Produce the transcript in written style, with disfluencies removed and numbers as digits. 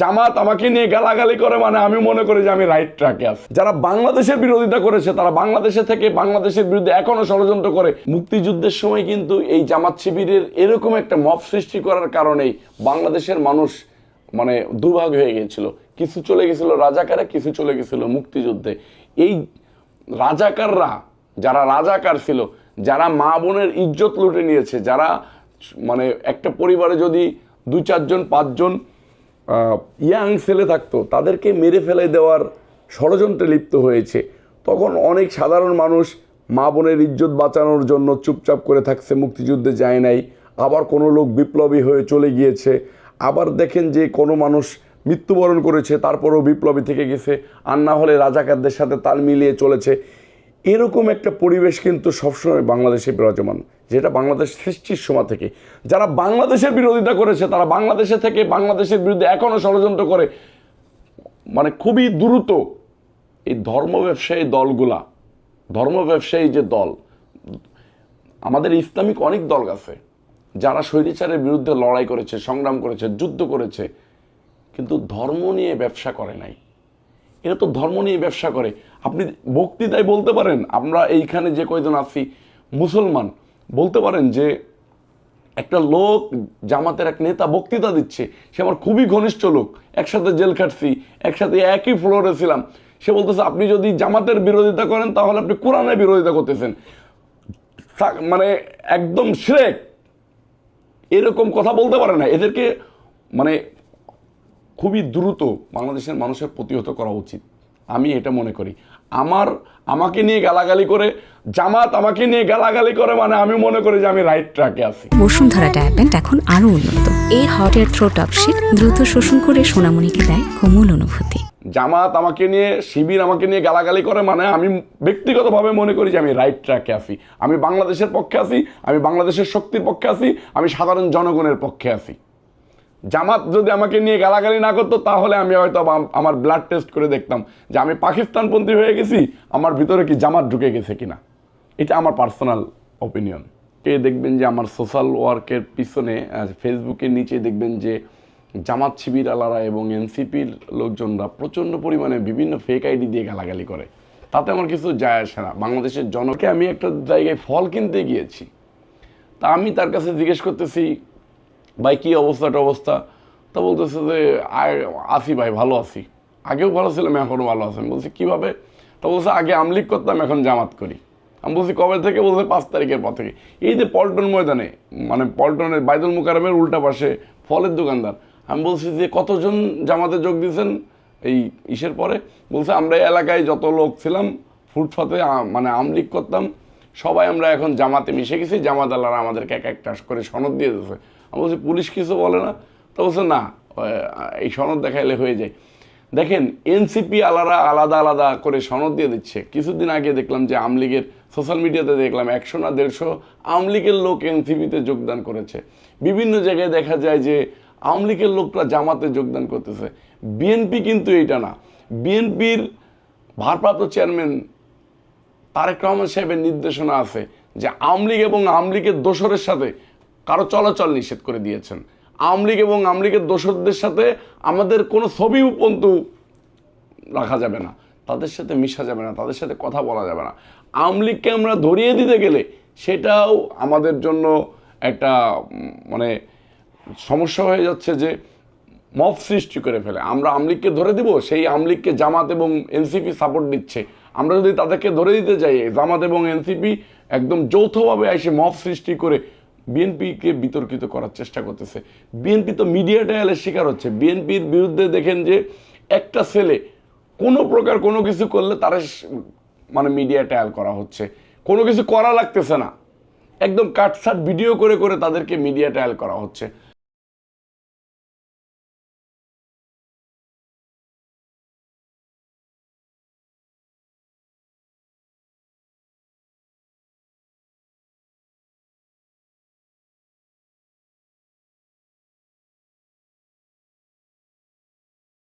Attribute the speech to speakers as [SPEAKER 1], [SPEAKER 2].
[SPEAKER 1] জামাত আমাকে নিয়ে গালাগালি করে মানে আমি মনে করি যে আমি রাইট ট্র্যাকে আছি। যারা বাংলাদেশের বিরোধিতা করেছে তারা বাংলাদেশে থেকে বাংলাদেশের বিরুদ্ধে এখনো ষড়যন্ত্র করে। মুক্তিযুদ্ধের সময় কিন্তু এই জামাত শিবিরের এরকম একটা মব সৃষ্টি করার কারণেই বাংলাদেশের মানুষ মানে দুর্ভাগ হয়ে গিয়েছিল। কিছু চলে গেছিল রাজাকারে, কিছু চলে গেছিল মুক্তিযুদ্ধে। এই রাজাকাররা, যারা রাজাকার ছিল, যারা মা বোনের ইজ্জত লুটে নিয়েছে, যারা মানে একটা পরিবারে যদি 2-4 জন 5 জন ইয়াং ছেলে থাকতো তাদেরকে মেরে ফেলে দেওয়ার ষড়যন্ত্রে লিপ্ত হয়েছে। তখন অনেক সাধারণ মানুষ মা বোনের ইজ্জত বাঁচানোর জন্য চুপচাপ করে থাকছে, মুক্তিযুদ্ধে যায় নাই। আবার কোনো লোক বিপ্লবী হয়ে চলে গিয়েছে। আবার দেখেন যে কোনো মানুষ মৃত্যুবরণ করেছে, তারপরেও বিপ্লবী থেকে গেছে, আর না হলে রাজাকারদের সাথে তাল মিলিয়ে চলেছে। এরকম একটা পরিবেশ কিন্তু সবসময় বাংলাদেশে বিরাজমান, যেটা বাংলাদেশ সৃষ্টির সময় থেকে। যারা বাংলাদেশের বিরোধিতা করেছে তারা বাংলাদেশে থেকে বাংলাদেশের বিরুদ্ধে এখনও ষড়যন্ত্র করে। মানে খুবই দ্রুত এই ধর্ম ব্যবসায়ী যে দল, আমাদের ইসলামিক অনেক দল আছে যারা স্বৈরাচারের বিরুদ্ধে লড়াই করেছে, সংগ্রাম করেছে, যুদ্ধ করেছে, কিন্তু ধর্ম নিয়ে ব্যবসা করে নাই। এরা তো ধর্ম নিয়ে ব্যবসা করে। আপনি বক্তৃতায় বলতে পারেন, আমরা এইখানে যে কয়জন আছি মুসলমান, বলতে পারেন যে একটা লোক, জামাতের এক নেতা বক্তৃতা দিচ্ছে, সে আমার খুবই ঘনিষ্ঠ লোক, একসাথে জেল খাটছি, একসাথে একই ফ্লোরে ছিলাম। সে বলতেছে আপনি যদি জামাতের বিরোধিতা করেন তাহলে আপনি কোরআনের বিরোধিতা করতেছেন, মানে একদম শিরক। এরকম কথা বলতে পারে না। এদেরকে মানে খুবই দ্রুত বাংলাদেশের মানুষের প্রতিহত করা উচিত, আমি এটা মনে করি। আমাকে নিয়ে গালাগালি করে, জামাত আমাকে নিয়ে গালাগালি করে মানে আমি মনে করি যে আমি রাইট ট্র্যাকে আছি।
[SPEAKER 2] বসুন্ধরা ট্যাবলেট এখন আরো উন্নত। এই হট এয়ার থ্রো টপ শীত দ্রুত শোষণ করে সোনামণিকে দেয় কোমল অনুভূতি।
[SPEAKER 1] জামাত আমাকে নিয়ে, শিবির আমাকে নিয়ে গালাগালি করে মানে আমি ব্যক্তিগতভাবে মনে করি যে আমি রাইট ট্র্যাকে আছি। আমি বাংলাদেশের পক্ষে আছি, আমি বাংলাদেশের শক্তির পক্ষে আছি, আমি সাধারণ জনগণের পক্ষে আছি। জামাত যদি আমাকে নিয়ে গালাগালি না করতো তাহলে আমি হয়তো আমার ব্লাড টেস্ট করে দেখতাম যে আমি পাকিস্তানপন্থী হয়ে গেছি, আমার ভিতরে কি জামাত ঢুকে গেছে কিনা। এটা আমার পার্সোনাল অপিনিয়ন। দেখবেন যে আমার সোশ্যাল ওয়ার্কের পিছনে ফেসবুকের নিচে দেখবেন যে জামাত শিবির আলারা এবং এনসিপির লোকজনরা প্রচণ্ড পরিমাণে বিভিন্ন ফেক আইডি দিয়ে গালাগালি করে। তাতে আমার কিছু যায় আসে না। বাংলাদেশের জনকে আমি একটা জায়গায় ফল কিনতে গিয়েছি, তা আমি তার কাছে জিজ্ঞেস করতেছি ভাই কী অবস্থা, তা বলতেছে যে আছি ভাই, ভালো আছি, আগেও ভালো ছিলাম, এখনও ভালো আছি। আমি বলছি কীভাবে? তা বলছে আগে আমলিগ করতাম, এখন জামাত করি। আমি বলছি কবে থেকে? বলছে 5 তারিখের পর থেকে। এই যে পল্টন ময়দানে, মানে পল্টনের বাইদুল মুকাররমের উল্টা পাশে ফলের দোকানদার। আমি বলছি যে কতজন জামাতে যোগ দিয়েছেন এই ইসের পরে? বলছে আমরা এই এলাকায় যত লোক ছিলাম ফুটপাতে মানে আমলিগ করতাম সবাই আমরা এখন জামাতে মিশে গেছি, জামাত আল্লাহরা আমাদেরকে এক একটা করে সনদ দিয়ে দিয়েছে। আমি বলছি পুলিশ কিছু বলে না? তো বলছে না, এই সনদ দেখাইলে হয়ে যায়। দেখেন এনসিপি আলাদা আলাদা করে সনদ দিয়ে দিচ্ছে। কিছুদিন আগে দেখলাম যে আমলিগের সোশ্যাল মিডিয়াতে দেখলাম 100 না 150 আমলিগের লোক এনসিপিতে যোগদান করেছে। বিভিন্ন জায়গায় দেখা যায় যে আমলিগের লোকরা জামাতে যোগদান করতেছে। বিএনপি কিন্তু এইটা না। বিএনপির ভারপ্রাপ্ত চেয়ারম্যান তারেক রহমান সাহেবের নির্দেশনা আছে যে আওয়ামী লীগ এবং আওয়ামী লীগের দোসরের সাথে কারো চলাচল নিষেধ করে দিয়েছেন। আওয়ামী লীগ এবং আওয়ামী লীগের দোসরদের সাথে আমাদের কোনো ছবি পর্যন্ত রাখা যাবে না, তাদের সাথে মিশা যাবে না, তাদের সাথে কথা বলা যাবে না। আওয়ামী লীগকে আমরা ধরিয়ে দিতে গেলে সেটাও আমাদের জন্য একটা মানে সমস্যা হয়ে যাচ্ছে যে মব সৃষ্টি করে ফেলে। আমরা আওয়ামী লীগকে ধরে দিব, সেই আওয়ামী লীগকে জামাত এবং এনসিপি সাপোর্ট দিচ্ছে। আমরা যদি তাদেরকে ধরে দিতে যাই, জামাত এবং এনসিপি একদম যৌথভাবে এসে মব সৃষ্টি করে বিএনপিকে বিতর্কিত করার চেষ্টা করতেছে। বিএনপি তো মিডিয়া ট্রায়ালের শিকার হচ্ছে। বিএনপির বিরুদ্ধে দেখেন যে একটা ছেলে কোনো প্রকার কোনো কিছু করলে তারা মানে মিডিয়া ট্রায়াল করা হচ্ছে, কোনো কিছু করা লাগতেছে না, একদম কাটসাট ভিডিও করে তাদেরকে মিডিয়া ট্রায়াল করা হচ্ছে।